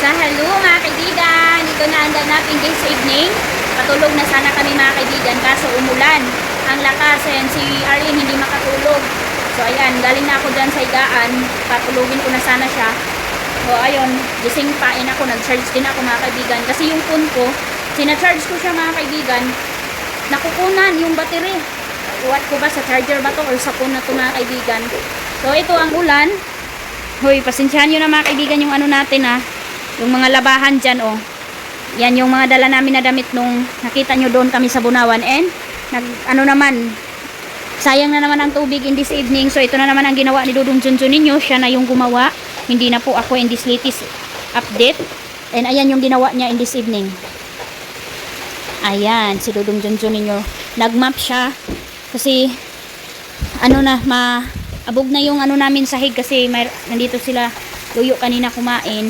Hello mga kaibigan, dito na ang natin this evening. Patulog na sana kami mga kaibigan kaso umulan. Ang lakas, ayan, si Arlene hindi makatulog. So ayan, galing na ako dyan sa higaan. Patulogin ko na sana siya. So ayun, gising pa, ako, nag-charge din ako mga kaibigan. Kasi yung phone ko, sinacharge ko siya mga kaibigan. Nakukunan yung battery. Iwat ko ba sa charger ba to or sa phone na to mga kaibigan. So ito ang ulan. Hoy, pasensyahan nyo na mga kaibigan yung ano natin ha. Yung mga labahan dyan oh. Yan yung mga dala namin na damit nung nakita nyo doon kami sa Bunawan. And ano naman, sayang na naman ang tubig in this evening. So ito na naman ang ginawa ni Dudong Junjun ninyo. Siya na yung gumawa. Hindi na po ako in this latest update. And ayan yung ginawa niya in this evening. Ayan, si Dudong Junjun ninyo. Nagmap siya. Kasi ano na, abog na yung ano namin sahig kasi nandito sila luyo kanina kumain.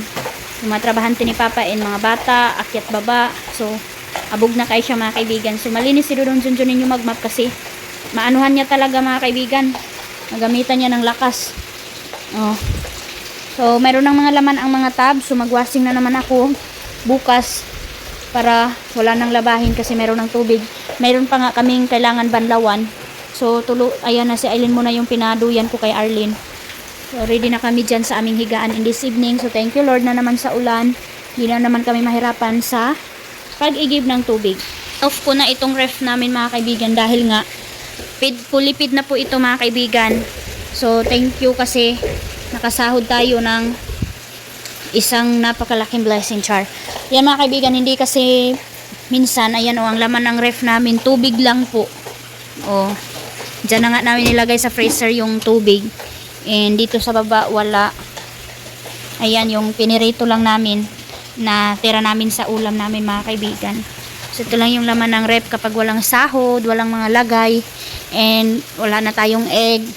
Yung mga trabahante ni Papa and mga bata, akyat baba. So, abog na kayo siya mga kaibigan. So, malinis si Dudong Junjun ninyo magmap kasi maanuhan niya talaga mga kaibigan. Nagamitan niya ng lakas. Oh. So, mayroon ng mga laman ang mga tab. So, magwashing na naman ako bukas para wala nang labahin kasi mayroon ng tubig. Mayroon pa nga kaming kailangan banlawan. So, ayan na si Aileen muna yung pinaduyan ko kay Arlene. So, ready na kami dyan sa aming higaan in this evening. So, thank you Lord na naman sa ulan. Hindi na naman kami mahirapan sa pag-igib ng tubig. Off ko na itong ref namin mga kaibigan dahil nga fully feed na po ito mga kaibigan. So, thank you kasi nakasahod tayo ng isang napakalaking blessing, char. Yan mga kaibigan, hindi kasi minsan, ayan o, ang laman ng ref namin, tubig lang po. O, dyan na nga namin nilagay sa freezer yung tubig. And dito sa baba, wala. Ayan, yung pinirito lang namin na tira namin sa ulam namin mga kaibigan. So, ito lang yung laman ng ref kapag walang sahod, walang mga lagay, and wala na tayong egg.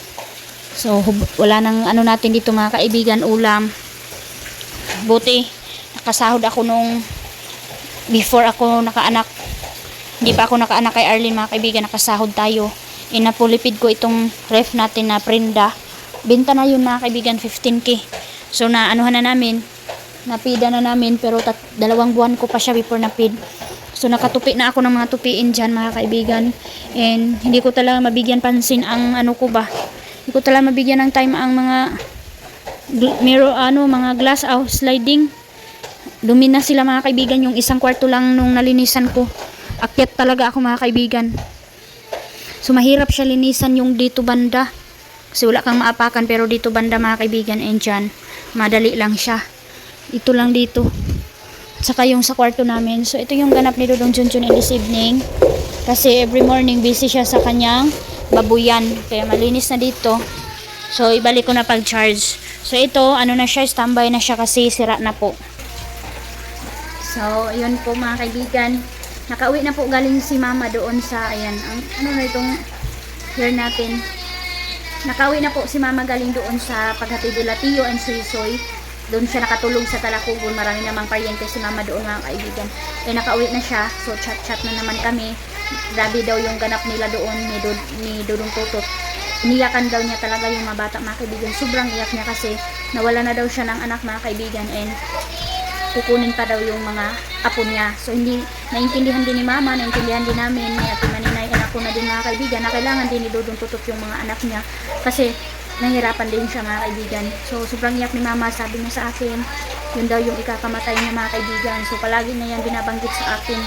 So, wala nang ano natin dito mga kaibigan, ulam. Buti, nakasahod ako nung before ako nakaanak. Hindi pa ako nakaanak kay Arlene mga kaibigan, nakasahod tayo. Inapulipid ko itong ref natin na prenda. Benta na yun mga kaibigan, 15k. So na anuhan na namin, napida na namin, pero 2 buwan ko pa siya before napid. So nakatupi na ako ng mga tupiin dyan mga kaibigan. And hindi ko talaga mabigyan pansin ang ano ko ba. Hindi ko talaga mabigyan ng time ang mga mga glass sliding. Dumi na sila mga kaibigan. Yung isang kwarto lang nung nalinisan ko, akyat talaga ako mga kaibigan. So mahirap siya linisan yung dito banda kasi wala kang maapakan, pero dito banda mga kaibigan and dyan madali lang siya. Ito lang dito at saka yung sa kwarto namin. So ito yung ganap ni Dudong Junjun in this evening kasi every morning busy siya sa kanyang babuyan, kaya malinis na dito. So ibalik ko na pag charge. So ito ano na siya, standby na siya kasi sira na po. So ayun po mga kaibigan, nakauwi na po galing si mama doon sa ayan, ano na itong hair natin. Nakauwi na po si mama galing doon sa paghatid nila Tio and Suisoy. Doon siya nakatulog sa Talakugon. Marami namang paryente si mama doon mga kaibigan. Eh nakauwi na siya. So chat-chat na naman kami. Grabe daw yung ganap nila doon ni Dudong Tutot. Iniyakan daw niya talaga yung mga bata mga kaibigan. Sobrang iyak niya kasi nawala na daw siya ng anak mga kaibigan. And kukunin pa daw yung mga apo niya. So hindi naintindihan din ni mama, naintindihan din namin ni Ate Maninay, anak ko na din mga kaibigan, na kailangan din ni Dudong Tutot yung mga anak niya kasi nahirapan din siya mga kaibigan. So sobrang iyak ni mama, sabi niya sa akin yun daw yung ikakamatay niya mga kaibigan. So palagi na yan binabanggit sa akin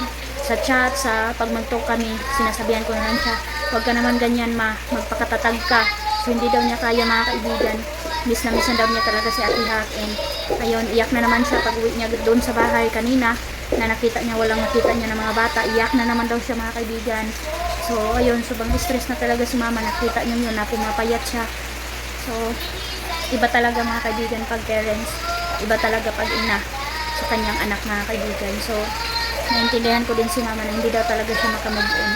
sa chat, sa pag mag-talk kami, sinasabihan ko na lang siya, huwag ka naman ganyan ma, magpakatatag ka. So hindi daw niya kaya mga kaibigan. Miss na daw niya talaga si Ate Hak. And ayun, iyak na naman siya pag uwi niya doon sa bahay kanina na nakita niya, walang nakita niya ng mga bata. Iyak na naman daw siya mga kaibigan. So ayun, sobrang stress na talaga si mama. Nakita niyo yun na pumapayat siya. So iba talaga mga kaibigan pag parents, iba talaga pag ina sa kanyang anak mga kaibigan. So naintindihan ko din si mama na hindi daw talaga siya makamove-on.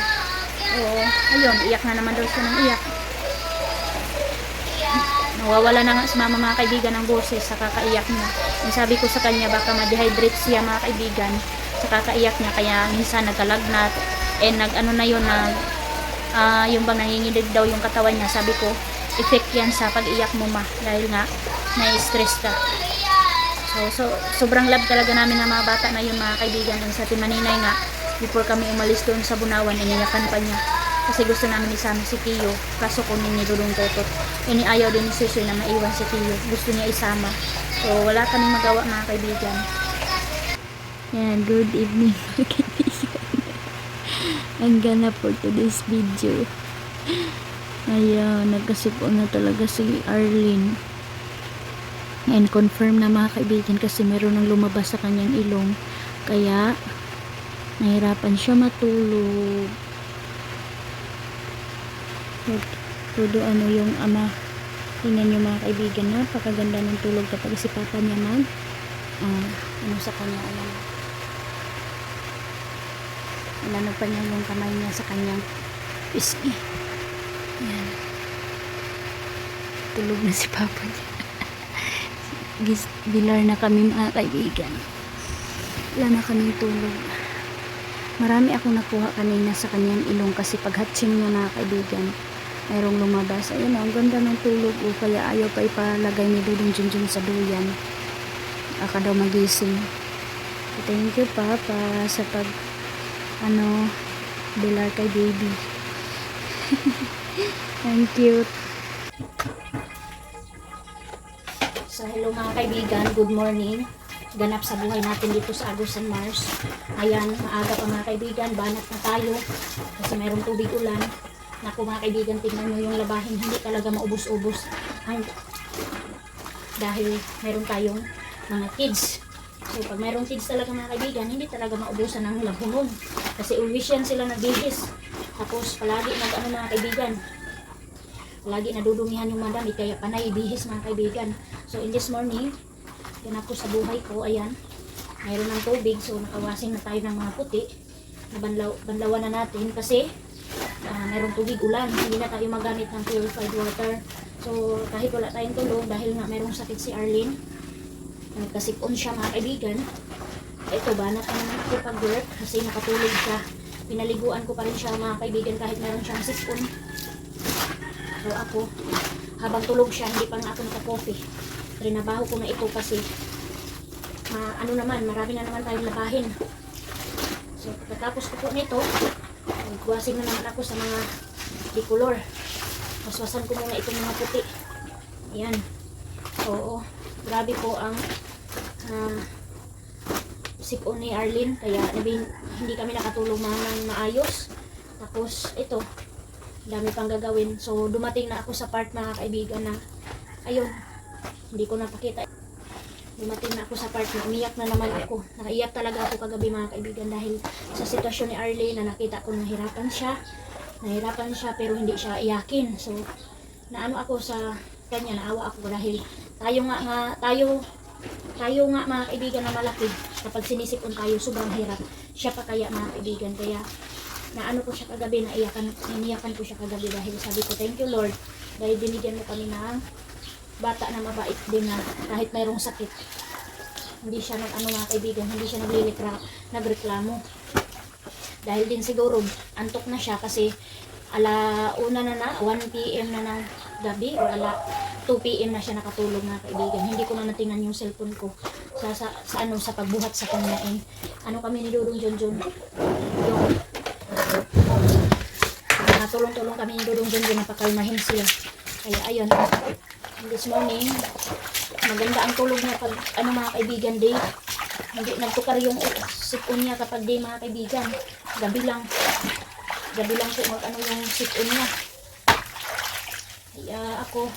So ayun, iyak na naman daw siya ng iyak. Nawawala na nga si mama mga kaibigan ng boses sa kakaiyak niya. Yung sabi ko sa kanya, baka ma-dehydrate siya mga kaibigan sa kakaiyak niya, kaya minsan nagkalagnat and nag-ano na yun, yung bang nanginginig daw yung katawan niya. Sabi ko, effect yan sa pag-iyak mo ma, dahil nga na-stress ka. So Sobrang love talaga namin ng mga bata na yun, mga kaibigan. And sa Timaninay nga, before kami umalis doon sa Bunawan, iniyakan pa niya. Kasi gusto namin isama si Kiyo. Kaso kunin ni Dudong Totot. Ayaw din ni Susoy na maiwan si Kiyo. Gusto niya isama. So, wala kaming magawa, mga kaibigan. Yan, good evening, mga kaibigan. Ang gana for today's video. Ayan, nagkasipo na talaga si Arlene. And confirm na, mga kaibigan, kasi meron nang lumabas sa kanyang ilong. Kaya, nahirapan siya matulog. Todo ano yung ama. Tingnan nyo, mga kaibigan, napakaganda ng tulog kapag si papa niya ano sa kanya, inano pa niya yung kamay niya sa kanyang pisngi. Yan. Tulog na si papa niya. Bilar na kami, mga kaibigan. Wala na kaming tulog. Marami akong nakuha kanina sa kanyang ilong kasi paghatching niya, mga kaibigan, mayroong lumabas. Ayun, ang ganda ng tulog. Kaya ayaw pa ipalagay ni Dudong Junjun sa duyan. Aka daw magising. Thank you, papa, sa bilar kay baby. Thank you. So, hello, mga kaibigan, good morning. Ganap sa buhay natin dito sa Agos and Mars. Ayan, maaga pa, mga kaibigan, banat na tayo kasi mayroong tubig ulan. Naku, mga kaibigan, tingnan nyo yung labahin, hindi talaga maubos-ubos. Dahil meron tayong mga kids. So, pag mayroong kids talaga, mga kaibigan, hindi talaga maubusan ng labunon. Kasi always yan sila nagbihis. Tapos, palagi mga kaibigan, palagi nadudumihan yung madami, kaya panay bihis, mga kaibigan. So, in this morning, yan ako sa buhay ko, ayan, mayroon ng tubig. So, nakawasing na tayo ng mga puti. Banlawan na natin kasi mayroong tubig ulan. Hindi na tayo magamit ng purified water. So, kahit wala tayong tulog, dahil nga mayroong sakit si Arlene, nagkasipon siya, mga kaibigan. Ito, banat naman ako pag-work kasi nakatulog siya. Pinaliguan ko pa rin siya, mga kaibigan, kahit mayroon siyang sipon. So, ako, habang tulog siya, hindi pa nga ako naka-coffee. Trinabaho ko na ito kasi marami na naman tayong labahin. So, pagkatapos ko po nito, nagwasing na naman ako sa mga decolor. Waswasan ko muna itong mga puti. Ayan. Oo. Grabe po ang sipon ni Arlene. Kaya hindi kami nakatulog ng maayos. Tapos ito, dami pang gagawin. So, dumating na ako sa part, mga kaibigan, na ayun, hindi ko napakita. Dumating na ako sa part na umiyak na naman ako. Nakaiyak talaga ako kagabi, mga kaibigan, dahil sa sitwasyon ni Arlene na nakita ko nahirapan siya pero hindi siya iyakin. So, naano ako sa kanya, naawa ako dahil tayo nga mga kaibigan na malaki, kapag sinisipon tayo, sobrang hirap. Siya pa kaya, mga kaibigan, kaya naano ko siya kagabi, iniyakan ko siya kagabi dahil sabi ko, thank you Lord, dahil binigyan mo kami ng bata na mabait din na kahit mayroong sakit, hindi siya mga kaibigan, hindi siya nagreklamo. Dahil din siguro antok na siya kasi 1 PM na ng gabi, or 2 PM na siya nakatulog, mga kaibigan. Hindi ko na natingnan yung cellphone ko sa pagbuhat sa kanya. Kami ni Dudong Junjun, yung tulong-tulong kami ni Dudong Junjun, napakalmahin siya. Kaya ayun, this morning, maganda ang tulog niya pag mga kaibigan, day. Hindi nagtukar yung sipon niya kapag day, mga kaibigan. Gabi lang po yung sipon niya. Kaya ako,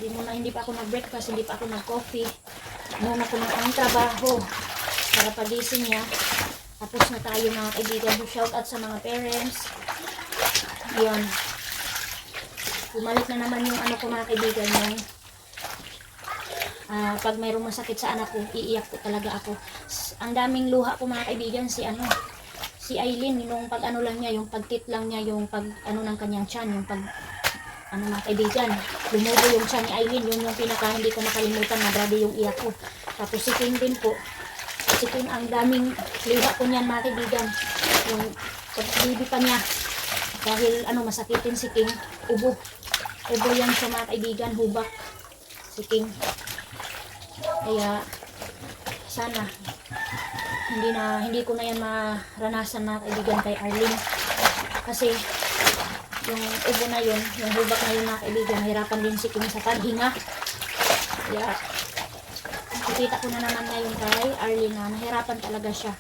hindi pa ako nag-breakfast, hindi pa ako nag-coffee. Muna ko na ang trabaho para pagising niya. Tapos na tayo, mga kaibigan. Shout out sa mga parents. Yun. Bumalik na naman yung mga kaibigan, yung pag mayroong masakit sa anak ko, iiyak ko talaga ako. Ang daming luha ko, mga kaibigan, si Aileen, yung lang niya, yung pagtit lang niya, yung ng kanyang tiyan, yung mga kaibigan, lumubo yung tiyan ni Aileen, yun yung pinaka hindi ko makalimutan na grabe yung iyak ko. Tapos si King din po, ang daming luha ko niyan, mga kaibigan, yung pag-bibi pa niya, dahil masakitin si King, ubo yan siya, mga kaibigan, hubak si King. Kaya sana hindi ko na yan maranasan mga kaibigan kay Arlene. Kasi yung ubo na yun, yung hubak na yun mga kaibigan, nahirapan din si King sa paghinga. Kaya nakikita ko na naman ngayon kay Arlene na nahirapan talaga siya.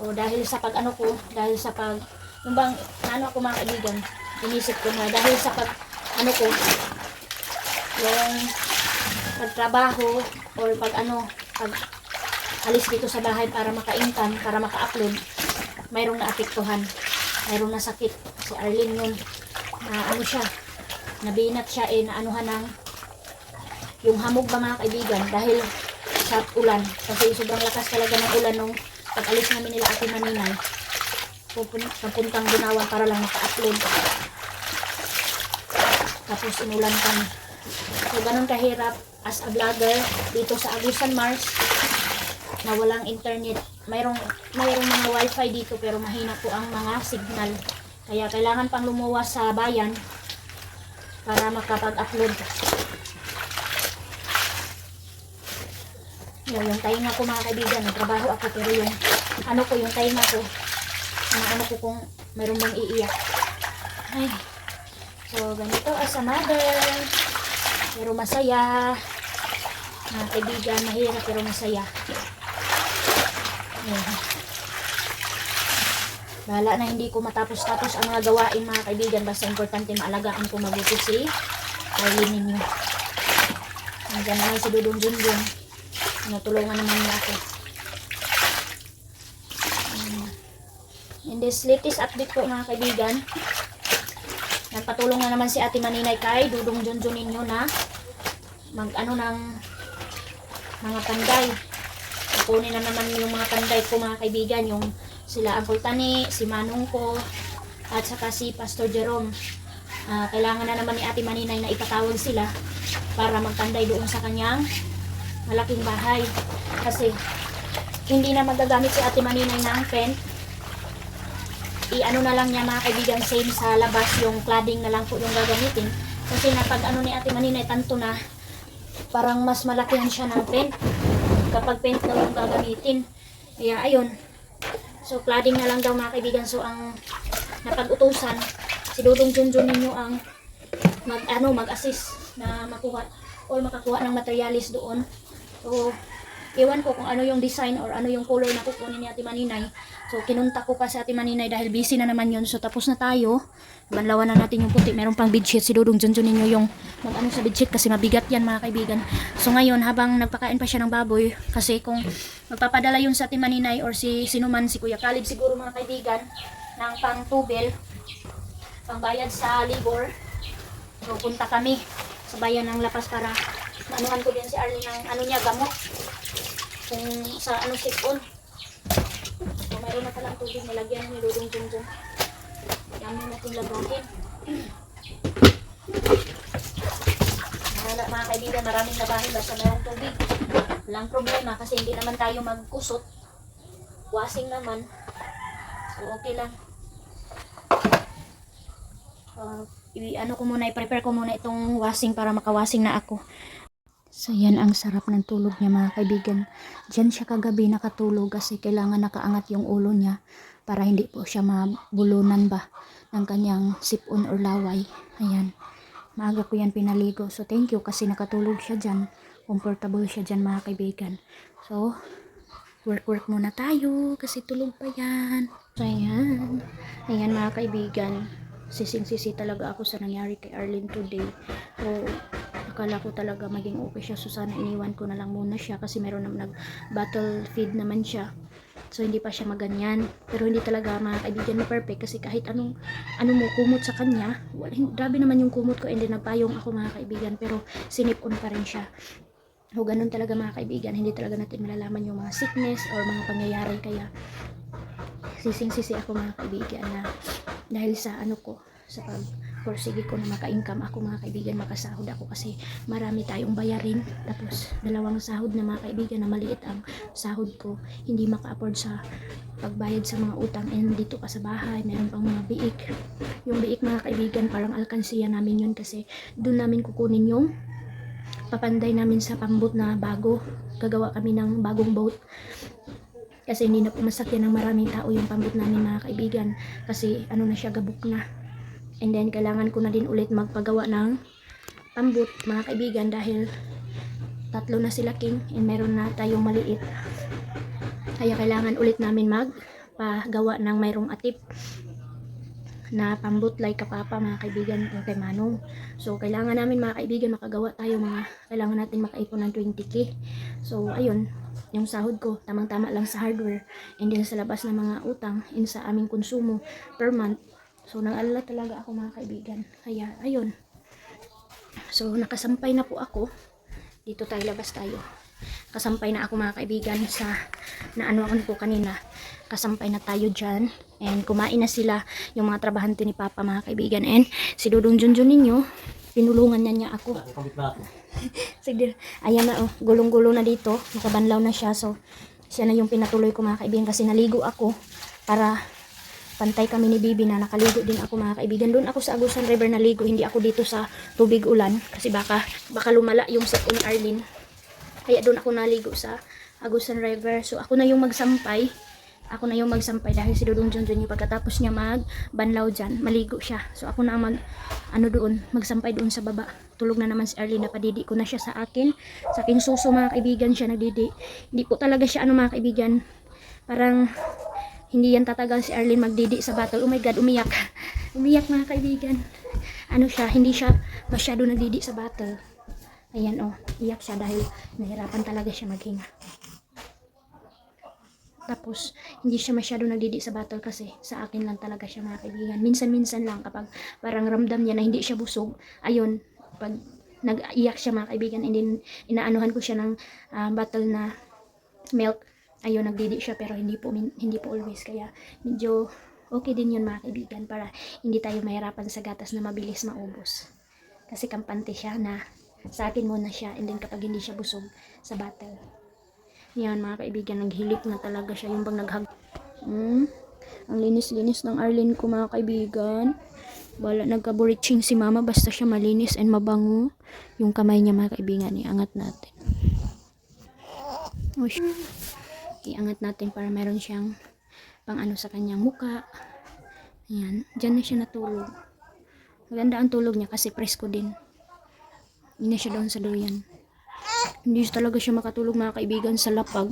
O dahil sa dahil sa pag yung bang ano ako mga kaibigan, inisip ko na dahil sa pag yung pagtrabaho or pag alis dito sa bahay para maka-income, para maka-upload, mayroong naapektuhan, mayroong nasakit si Arlene yun, na siya, nabinat siya naanuhan ng yung hamog ba mga kaibigan dahil sa ulan, kasi sobrang lakas talaga ng ulan nung pag-alis namin nila Ate Maninay, papuntang Bunawan para lang maka-upload, tapos inulan kami. So ganun kahirap as a vlogger dito sa Agusan Mars na walang internet. Mayroong mga wifi dito pero mahina po ang mga signal. Kaya kailangan pang lumuwas sa bayan para makapag-upload. Yung tainga ko mga kaibigan, nagtrabaho ako pero yung yung tainga ko, ko kung mayroong bang iiyak. Ay. So ganito as a mother. Pero masaya. Mga kaibigan, mahirap pero masaya. Bahala na hindi ko matapos-tapos ang mga gawain mga kaibigan, basta importante maalagaan ko mabuti si Arlene ninyo. Nandiyan naman si Dudong Junjun, tinutulungan naman niya ako. In this latest update ko mga kaibigan, nagpatulong na naman si Ate Maninay kay Dudong Junjun ninyo na ng mga panday. Kukunin na naman yung mga panday ko mga kaibigan, yung sila Uncle Tani, si Manong ko, at saka si Pastor Jerome. Kailangan na naman ni Ate Maninay na ipatawag sila para magpanday doon sa kanyang malaking bahay. Kasi hindi na magagamit si Ate Maninay ng pen. Na lang niya mga kaibigan, same sa labas, yung cladding na lang po yung gagamitin. Kasi napag ni Ate Maninay, tanto na parang mas malakihan siya ng pen kapag paint daw yung gagamitin. Kaya ayun, so cladding na lang daw mga kaibigan. So ang napag-utusan si Dudong Junjun ninyo ang mag-assist na makuha or makakuha ng materialis doon. So iwan ko kung ano yung design or ano yung color na kukunin ni Ate Maninay. So kinunta ko pa si Ate Maninay dahil busy na naman yun. So tapos na tayo, banlawan na natin yung puti. Meron pang bedsheet si Dudong Junjun ninyo yung sa bedsheet kasi mabigat yan mga kaibigan. So ngayon habang nagpakain pa siya ng baboy, kasi kung magpapadala yun sa Ate Maninay or si sinuman, si Kuya Kalib siguro mga kaibigan, ng pang tubel, pang bayad sa libor. So punta kami sa bayan ng Lapas para maanuhan ko din si Arlene ng gamot kung sa sipon. So mayroon na palang tubig, nilagyan ni Dudong Junjun. Dami natin labahin. Mga kaibigan, maraming labahin basta mayroong tubig. Walang problema kasi hindi naman tayo magkusot. Washing naman. So okay lang. I-prepare ko muna itong washing para makawashing na ako. So yan ang sarap ng tulog niya mga kaibigan. Diyan siya kagabi nakatulog kasi kailangan nakaangat yung ulo niya para hindi po siya mabulunan ba ng kanyang sipon or laway. Ayan. Maaga ko yan pinaligo. So thank you kasi nakatulog siya dyan. Comfortable siya dyan mga kaibigan. So work muna tayo kasi tulog pa yan. So ayan. Ayan mga kaibigan. Sising-sisi talaga ako sa nangyari kay Arlene today. So akala ko talaga maging okay siya. So sana iniwan ko na lang muna siya kasi meron naman nag-bottle feed naman siya. So hindi pa siya maganyan. Pero hindi talaga mga kaibigan na perfect kasi kahit anong mo kumot sa kanya, grabe naman yung kumot ko and then nagpayong ako mga kaibigan, pero sinip-on pa rin siya. So ganun talaga mga kaibigan, hindi talaga natin malalaman yung mga sickness or mga pangyayari. Kaya sising-sisi ako mga kaibigan na dahil sa sa pag-porsige ko na maka-income ako mga kaibigan, makasahod ako kasi marami tayong bayarin. Tapos dalawang sahod na mga kaibigan na maliit ang sahod ko, hindi maka-afford sa pagbayad sa mga utang. And dito pa sa bahay meron pang mga biik. Yung biik mga kaibigan parang alkansiya namin yun kasi doon namin kukunin yung papanday namin sa pambot na bago. Gagawa kami ng bagong boat. Kasi hindi na po masakyan ng maraming tao yung pambot namin mga kaibigan. Kasi ano na siya, gabok na. And then kailangan ko na din ulit magpagawa ng pambot mga kaibigan dahil 3 na sila king and meron na tayong maliit. Kaya kailangan ulit namin magpagawa ng mayroong atip na pambot like kapapa mga kaibigan o kay Manong. So kailangan namin mga kaibigan makagawa tayo kailangan natin makaipon ng 20k. So ayun, yung sahod ko tamang-tama lang sa hardware and then sa labas ng mga utang and sa aming konsumo per month. So nag-alala talaga ako mga kaibigan. Kaya ayun. So nakasampay na po ako. Dito tayo, labas tayo. Kasampay na ako mga kaibigan sa naano ako po kanina. Kasampay na tayo dyan. And kumain na sila yung mga trabahante ni Papa mga kaibigan. And si Dudong Junjun ninyo, pinulungan niya ako. Sige, ayan na oh, gulong-gulo na dito. Nakabanlaw na siya. So siya na yung pinatuloy ko mga kaibigan kasi naligo ako para pantay kami ni Bibi na nakaligo din ako mga kaibigan. Doon ako sa Agusan River naligo, hindi ako dito sa tubig ulan kasi baka lumala yung sakit ni Arlene. Kaya doon ako naligo sa Agusan River. So ako na yung magsampay. Ako na yung magsampay dahil si Dudong Junjun yung pagkatapos niya magbanlaw dyan, maligo siya. So ako na magsampay doon sa baba. Tulog na naman si Arlene, napadidi ko na siya sa akin. Sa akin suso mga kaibigan siya nagdidi. Hindi po talaga siya mga kaibigan. Parang hindi yan tatagal si Arlene magdidi sa battle. Oh my God, umiyak. Umiyak mga kaibigan. Ano siya, hindi siya masyado nagdidi sa battle. Ayan oh, iyak siya dahil nahirapan talaga siya maghinga. Tapos, hindi siya masyado nagdidi sa battle kasi sa akin lang talaga siya mga kaibigan. Minsan-minsan lang kapag parang ramdam niya na hindi siya busog. Ayun, pag nag-iyak siya mga kaibigan, and then inaanuhan ko siya ng bottle na milk. Ayun, nagdidi siya pero hindi po always. Kaya medyo okay din yun mga kaibigan para hindi tayo mahirapan sa gatas na mabilis maubos. Kasi kampante siya na sa akin muna siya and then kapag hindi siya busog sa battle. Yan mga kaibigan, naghilip na talaga siya yung bang naghag. Ang linis-linis ng Arlene ko mga kaibigan. Wala nagkaburitsing si mama basta siya malinis and mabango. Yung kamay niya mga kaibigan, iangat natin. Oh, iangat natin para meron siyang pang ano sa kanyang muka. Ayan, dyan na siya natulog. Maganda ang tulog niya kasi presko din. Hindi na siya doon sa duyan. Hindi talaga siya makatulog mga kaibigan sa lapag.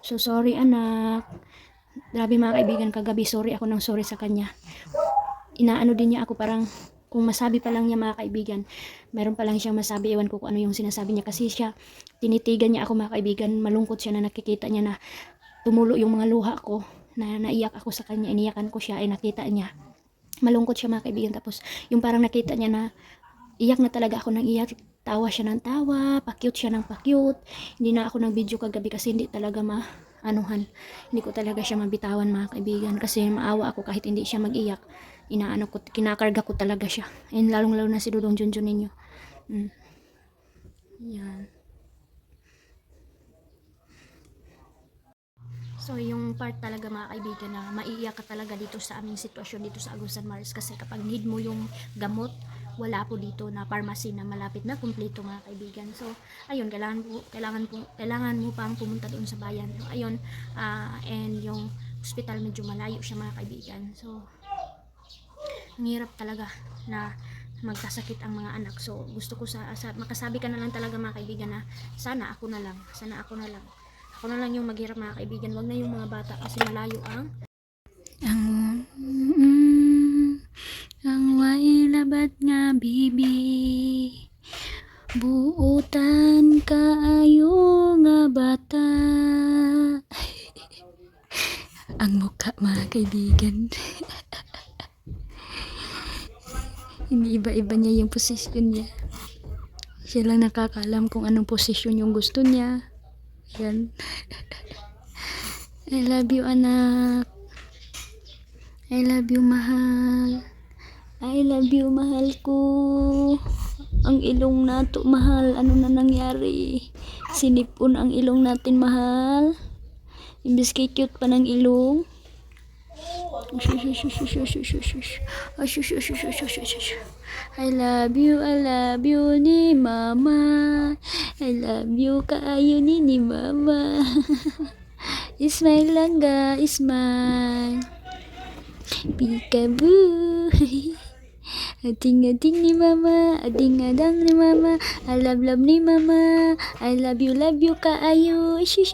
So sorry anak. Grabe mga kaibigan, kagabi sorry sa kanya. Inaano din niya ako parang kung masabi pa lang niya mga kaibigan, meron pa lang siyang masabi, ewan ko kung ano yung sinasabi niya kasi siya, tinitigan niya ako mga kaibigan, malungkot siya na nakikita niya na tumulo yung mga luha ko, na naiyak ako sa kanya, iniyakan ko siya, ay nakita niya. Malungkot siya mga kaibigan, tapos yung parang nakita niya na iyak na talaga ako ng iyak, tawa siya ng tawa, pa-cute siya ng pa-cute. Hindi na ako nag-video kagabi kasi hindi talaga hindi ko talaga siya mabitawan mga kaibigan kasi maawa ako kahit hindi siya mag-iyak. Kinakarga ko talaga siya. And lalong-lalo na si Dudong Junjun ninyo. Yan. So yung part talaga mga kaibigan na maiiyak ka talaga dito sa aming sitwasyon dito sa Agusan Mars kasi kapag need mo yung gamot, wala po dito na pharmacy na malapit na kumpleto mga kaibigan. So ayun, kailangan mo pang pumunta doon sa bayan. So ayun, and yung hospital medyo malayo siya mga kaibigan. So ang hirap talaga na magkasakit ang mga anak. So gusto ko makasabi ka na lang talaga mga kaibigan na sana ako na lang yung maghirap mga kaibigan. Wag na yung mga bata kasi malayo ang way labat nga bibi, buutan kaayo nga bata. Ang mukha mga kaibigan. Hindi iba-iba niya yung posisyon niya. Siya lang nakakaalam kung anong posisyon yung gusto niya. Yan. I love you anak. I love you mahal. I love you mahal ko. Ang ilong nato mahal. Ano na nangyari? Sinipon ang ilong natin mahal. Imbis kay cute pa ng ilong. I love you ni mama. I love you kaayo ni mama. Smile lang ga, smile. Peekaboo. Ating-ating ni mama, ading-adang ni mama, I love ni mama, I love you kaayo. Shish.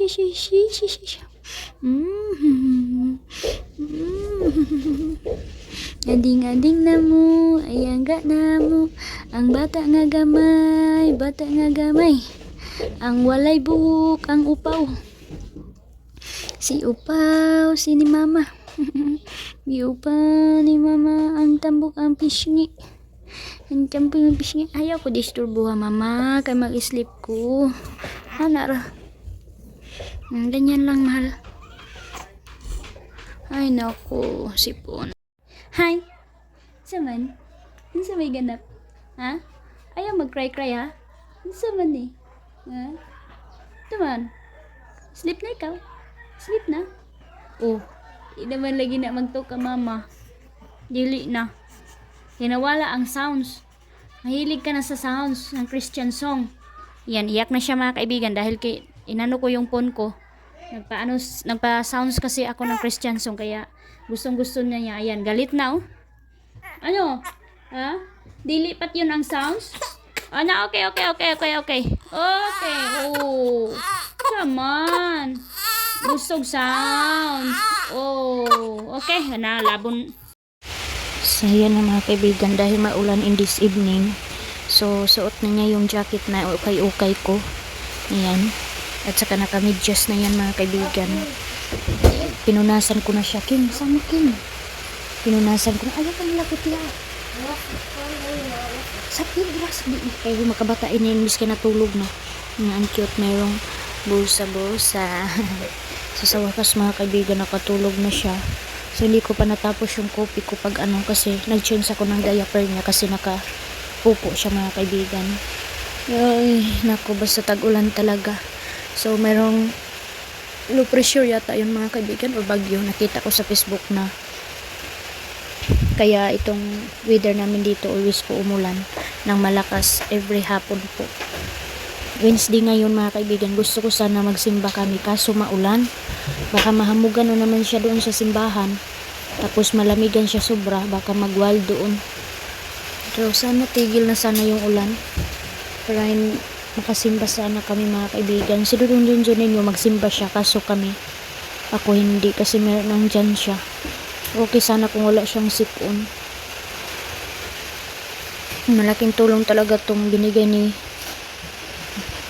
Ading-ading na mo, ay angga na mo, ang bata nga gamay, ang walay buhok, ang upaw. Si upaw, si ni mama. Di upaw ni mama, ang tambok, ang pisngi. Ang tambok, ang pisngi. Ayaw ko disturbo ha mama, kay mag-sleep ko. Ra. Ganyan lang mahal. Ay naku, sipon. Hi. Saman? Ano may ganap? Ha? Ayaw mag-cry ha? Ano saman eh? Ha? Tuman. Sleep na ikaw? Sleep na? Oh, di naman lagi na magtuka mama. Dili na. Tinawala ang sounds. Mahilig ka na sa sounds ng Christian song. Yan, iyak na siya mga kaibigan dahil inano ko yung phone ko. Nagpa-sounds kasi ako ng Christian song kaya gustong-gusto niya. Ayan, galit na oh. Ano? Ha? Dili pat yun ang sounds? Ano? Okay. Okay. Oh. Come on. Gustong sounds. Oh. Okay. Labon. So, yan na mga kaibigan. Dahil maulan in this evening. So, suot na niya yung jacket na ukay-ukay ko. Ayan. At saka naka-medyas na yan mga kaibigan. Pinunasan ko na siya. King, sama King. Pinunasan ko na. Ayaw ka nila kutya. Sakit grass. Kaya makabatain niya yung miski natulog na. Ang cute. Mayroong bulsa. So sa wakas mga kaibigan nakatulog na siya. So hindi ko pa natapos yung kopi ko pag kasi nag-change ako ng diaper niya kasi nakapupo siya mga kaibigan. Ay, naku, basta tag-ulan talaga. So mayroong low pressure yata yun mga kaibigan o bagyo. Nakita ko sa Facebook na kaya itong weather namin dito always po umulan ng malakas every hapon po. Wednesday ngayon mga kaibigan, gusto ko sana magsimba kami kaso maulan. Baka mahamugan na naman siya doon sa simbahan. Tapos malamigan siya sobra, baka magwild doon. So sana tigil na sana yung ulan. Para makasimba sana kami mga kaibigan. Si Dudong Junjun ninyo magsimba siya kaso ako hindi kasi meron nandyan siya. Okay sana kung wala siyang sipon. Malaking tulong talaga tong binigay ni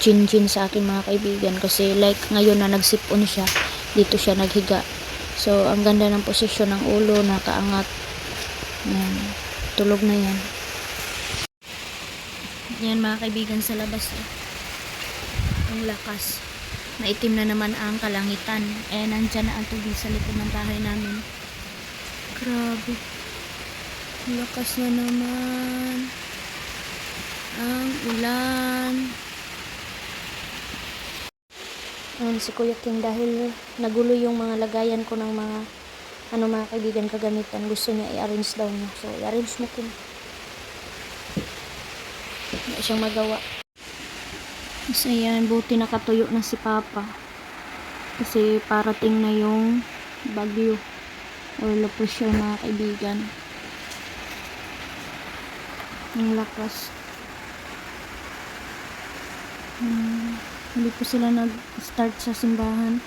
Jinjin sa akin mga kaibigan kasi like ngayon na nagsipon siya, dito siya naghiga. So ang ganda ng posisyon ng ulo, nakaangat. Yan. Tulog na yan. Yan mga kaibigan sa labas. Ang lakas. Maitim na naman ang kalangitan. Nandyan na ang tubig sa likod ng bahay namin. Grabe. Lakas na naman ang ulan. Si Kuya King dahil nagulo yung mga lagayan ko ng mga mga kaibigan kagamitan, gusto niya i-arrange daw niya. So i-arrange mo King. Hindi siyang magawa. Kasi yan, buti nakatuyo na si Papa. Kasi parating na yung bagyo or low pressure mga kaibigan. Ang lakas. Hindi po sila nag-start sa simbahan.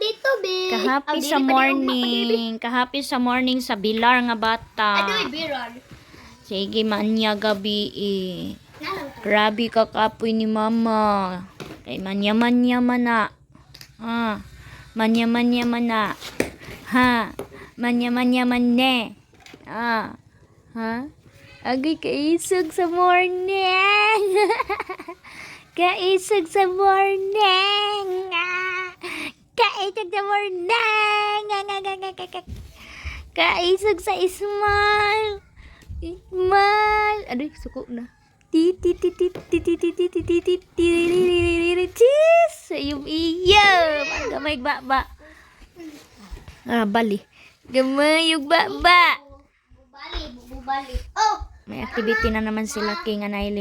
Dito, be. Kahapi sa morning sa bilar nga bata. Adoy, biron. Sige, manya gabi eh. Grabe ka kapoy ni mama. Kay manya-manya mana. Manya-manya mana. Ha? Manya-manya mane. Ha? Agay kaisog sa morning. Kaisog sa morning. Kaisog sa morning. Kaisog sa smile. Smile. Aduh, suko na. Cheese. Yung iyo. Gamay baba. Bali. Gamayog ba? Bubali. Oh! May activity na naman sila King and Eileen.